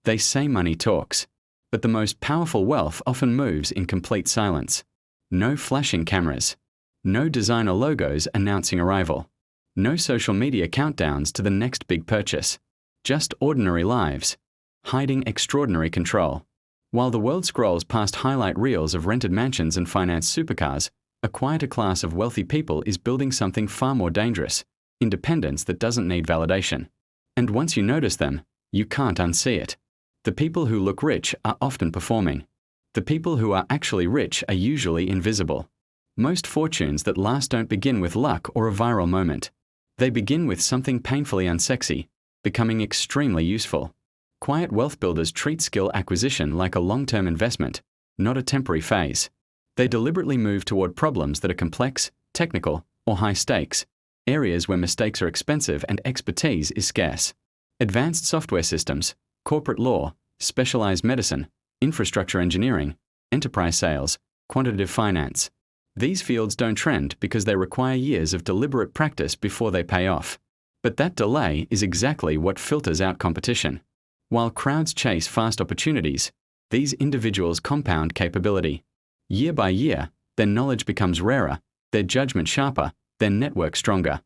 They say money talks, but the most powerful wealth often moves in complete silence. No flashing cameras. No designer logos announcing arrival. No social media countdowns to the next big purchase. Just ordinary lives, hiding extraordinary control. While the world scrolls past highlight reels of rented mansions and financed supercars, a quieter class of wealthy people is building something far more dangerous: independence that doesn't need validation. And once you notice them, you can't unsee it. The people who look rich are often performing. The people who are actually rich are usually invisible. Most fortunes that last don't begin with luck or a viral moment. They begin with something painfully unsexy, becoming extremely useful. Quiet wealth builders treat skill acquisition like a long-term investment, not a temporary phase. They deliberately move toward problems that are complex, technical, or high stakes, areas where mistakes are expensive and expertise is scarce. Advanced software systems, corporate law, specialized medicine, infrastructure engineering, enterprise sales, quantitative finance. These fields don't trend because they require years of deliberate practice before they pay off. But that delay is exactly what filters out competition. While crowds chase fast opportunities, these individuals compound capability. Year by year, their knowledge becomes rarer, their judgment sharper, their network stronger.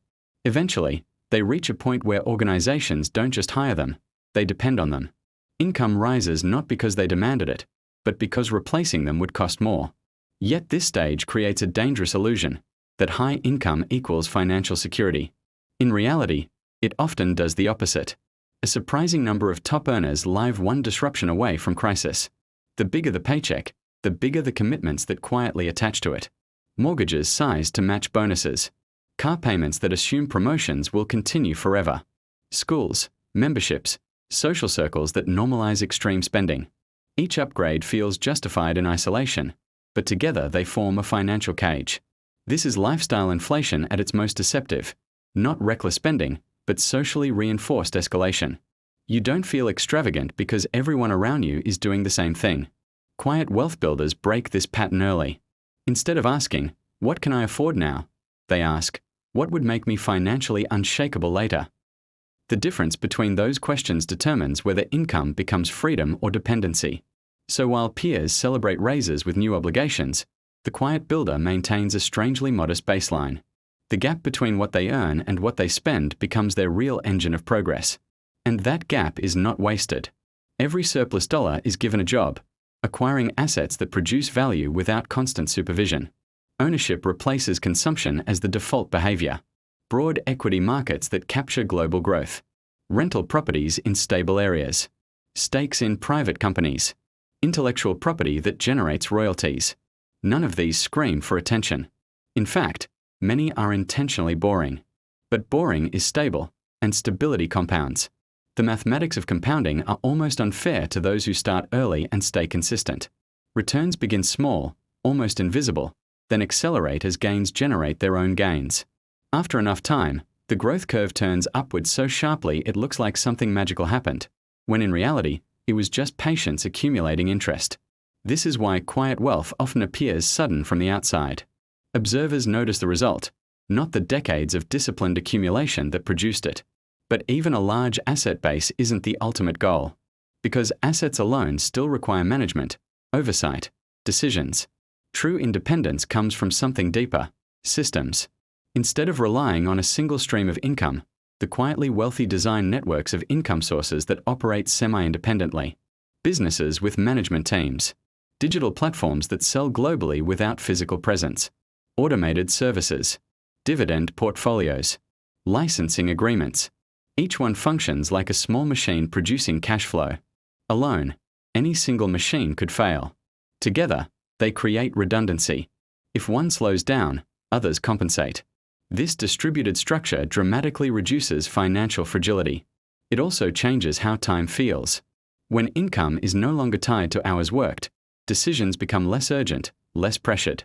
Eventually, they reach a point where organizations don't just hire them, they depend on them. Income rises not because they demanded it, but because replacing them would cost more. Yet this stage creates a dangerous illusion that high income equals financial security. In reality, it often does the opposite. A surprising number of top earners live one disruption away from crisis. The bigger the paycheck, the bigger the commitments that quietly attach to it. Mortgages sized to match bonuses. Car payments that assume promotions will continue forever. Schools, memberships, social circles that normalize extreme spending. Each upgrade feels justified in isolation, but together they form a financial cage. This is lifestyle inflation at its most deceptive. Not reckless spending, but socially reinforced escalation. You don't feel extravagant because everyone around you is doing the same thing. Quiet wealth builders break this pattern early. Instead of asking, "What can I afford now?" they ask, "What would make me financially unshakable later?" The difference between those questions determines whether income becomes freedom or dependency. So while peers celebrate raises with new obligations, the quiet builder maintains a strangely modest baseline. The gap between what they earn and what they spend becomes their real engine of progress. And that gap is not wasted. Every surplus dollar is given a job, acquiring assets that produce value without constant supervision. Ownership replaces consumption as the default behavior. Broad equity markets that capture global growth. Rental properties in stable areas. Stakes in private companies. Intellectual property that generates royalties. None of these scream for attention. In fact, many are intentionally boring. But boring is stable, and stability compounds. The mathematics of compounding are almost unfair to those who start early and stay consistent. Returns begin small, almost invisible, then accelerate as gains generate their own gains. After enough time, the growth curve turns upwards so sharply it looks like something magical happened, when in reality, it was just patience accumulating interest. This is why quiet wealth often appears sudden from the outside. Observers notice the result, not the decades of disciplined accumulation that produced it. But even a large asset base isn't the ultimate goal, because assets alone still require management, oversight, decisions. True independence comes from something deeper: systems. Instead of relying on a single stream of income, the quietly wealthy design networks of income sources that operate semi-independently. Businesses with management teams. Digital platforms that sell globally without physical presence. Automated services. Dividend portfolios. Licensing agreements. Each one functions like a small machine producing cash flow. Alone, any single machine could fail. Together, they create redundancy. If one slows down, others compensate. This distributed structure dramatically reduces financial fragility. It also changes how time feels. When income is no longer tied to hours worked, decisions become less urgent, less pressured.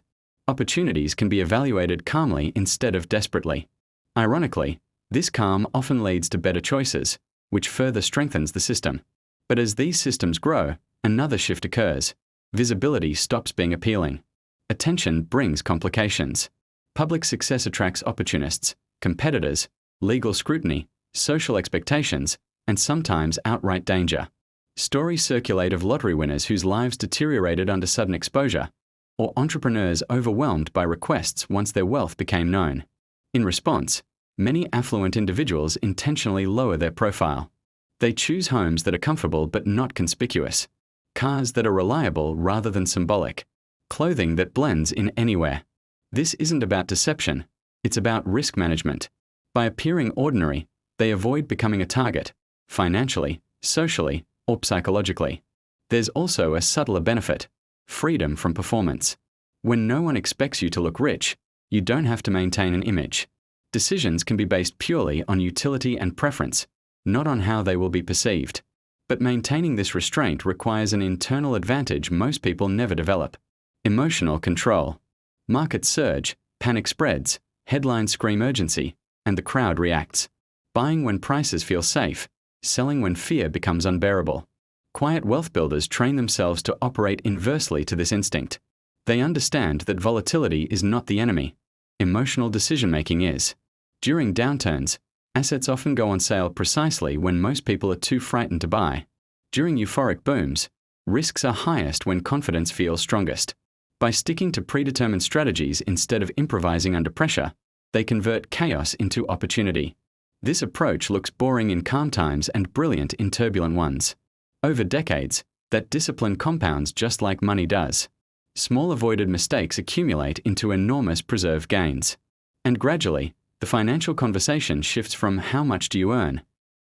Opportunities can be evaluated calmly instead of desperately. Ironically, this calm often leads to better choices, which further strengthens the system. But as these systems grow, another shift occurs. Visibility stops being appealing. Attention brings complications. Public success attracts opportunists, competitors, legal scrutiny, social expectations, and sometimes outright danger. Stories circulate of lottery winners whose lives deteriorated under sudden exposure, or entrepreneurs overwhelmed by requests once their wealth became known. In response, many affluent individuals intentionally lower their profile. They choose homes that are comfortable but not conspicuous, cars that are reliable rather than symbolic, clothing that blends in anywhere. This isn't about deception, it's about risk management. By appearing ordinary, they avoid becoming a target, financially, socially, or psychologically. There's also a subtler benefit: freedom from performance. When no one expects you to look rich, you don't have to maintain an image. Decisions can be based purely on utility and preference, not on how they will be perceived. But maintaining this restraint requires an internal advantage most people never develop: emotional control. Markets surge, panic spreads, headlines scream urgency, and the crowd reacts. Buying when prices feel safe, selling when fear becomes unbearable. Quiet wealth builders train themselves to operate inversely to this instinct. They understand that volatility is not the enemy. Emotional decision-making is. During downturns, assets often go on sale precisely when most people are too frightened to buy. During euphoric booms, risks are highest when confidence feels strongest. By sticking to predetermined strategies instead of improvising under pressure, they convert chaos into opportunity. This approach looks boring in calm times and brilliant in turbulent ones. Over decades, that discipline compounds just like money does. Small avoided mistakes accumulate into enormous preserved gains. And gradually, the financial conversation shifts from "how much do you earn?"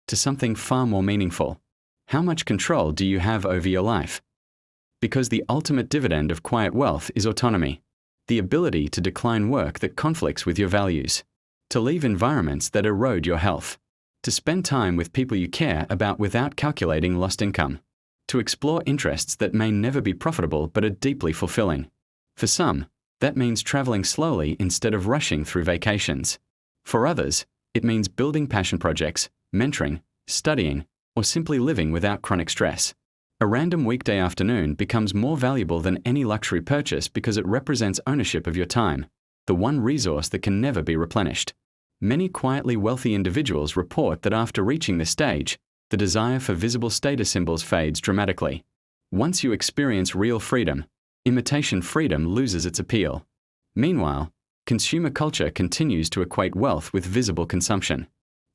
to something far more meaningful: how much control do you have over your life? Because the ultimate dividend of quiet wealth is autonomy, the ability to decline work that conflicts with your values, to leave environments that erode your health, to spend time with people you care about without calculating lost income, to explore interests that may never be profitable but are deeply fulfilling. For some, that means traveling slowly instead of rushing through vacations. For others, it means building passion projects, mentoring, studying, or simply living without chronic stress. A random weekday afternoon becomes more valuable than any luxury purchase because it represents ownership of your time, the one resource that can never be replenished. Many quietly wealthy individuals report that after reaching this stage, the desire for visible status symbols fades dramatically. Once you experience real freedom, imitation freedom loses its appeal. Meanwhile, consumer culture continues to equate wealth with visible consumption.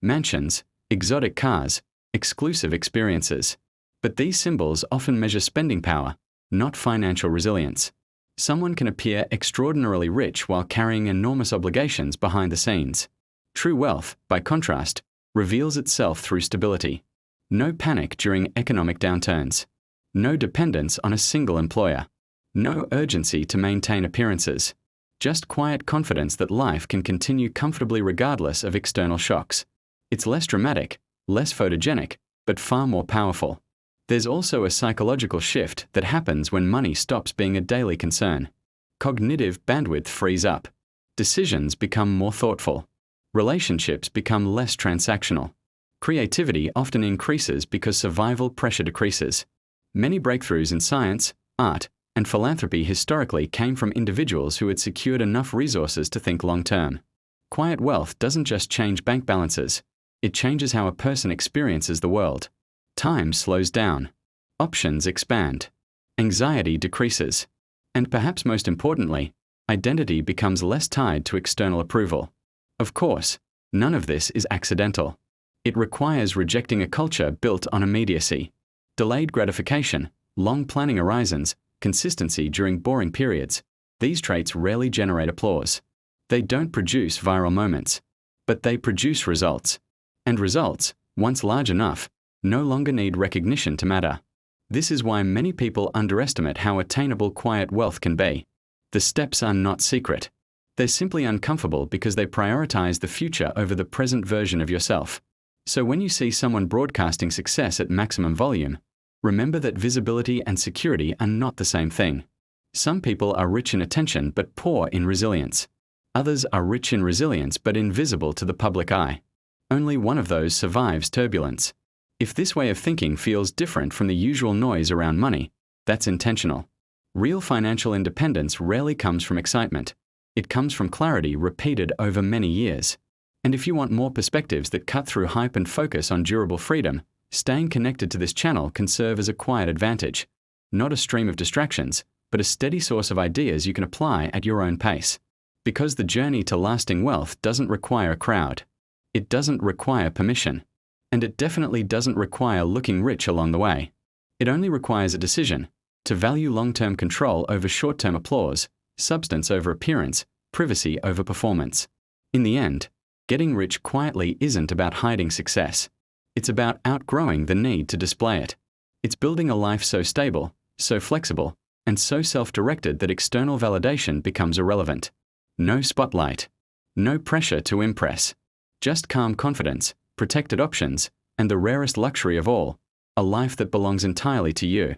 Mansions, exotic cars, exclusive experiences. But these symbols often measure spending power, not financial resilience. Someone can appear extraordinarily rich while carrying enormous obligations behind the scenes. True wealth, by contrast, reveals itself through stability. No panic during economic downturns. No dependence on a single employer. No urgency to maintain appearances. Just quiet confidence that life can continue comfortably regardless of external shocks. It's less dramatic, less photogenic, but far more powerful. There's also a psychological shift that happens when money stops being a daily concern. Cognitive bandwidth frees up. Decisions become more thoughtful. Relationships become less transactional. Creativity often increases because survival pressure decreases. Many breakthroughs in science, art, and philanthropy historically came from individuals who had secured enough resources to think long-term. Quiet wealth doesn't just change bank balances, it changes how a person experiences the world. Time slows down. Options expand. Anxiety decreases. And perhaps most importantly, identity becomes less tied to external approval. Of course, none of this is accidental. It requires rejecting a culture built on immediacy, delayed gratification, long planning horizons, consistency during boring periods. These traits rarely generate applause. They don't produce viral moments, but they produce results. And results, once large enough, no longer need recognition to matter. This is why many people underestimate how attainable quiet wealth can be. The steps are not secret. They're simply uncomfortable because they prioritize the future over the present version of yourself. So when you see someone broadcasting success at maximum volume, remember that visibility and security are not the same thing. Some people are rich in attention but poor in resilience. Others are rich in resilience but invisible to the public eye. Only one of those survives turbulence. If this way of thinking feels different from the usual noise around money, that's intentional. Real financial independence rarely comes from excitement. It comes from clarity repeated over many years. And if you want more perspectives that cut through hype and focus on durable freedom, Staying connected to this channel can serve as a quiet advantage, not a stream of distractions, but a steady source of ideas you can apply at your own pace. Because the journey to lasting wealth doesn't require a crowd. It doesn't require permission. And it definitely doesn't require looking rich along the way. It only requires a decision to value long-term control over short-term applause, substance over appearance, privacy over performance. In the end, getting rich quietly isn't about hiding success. It's about outgrowing the need to display it. It's building a life so stable, so flexible, and so self-directed that external validation becomes irrelevant. No spotlight. No pressure to impress. Just calm confidence, protected options, and the rarest luxury of all, a life that belongs entirely to you.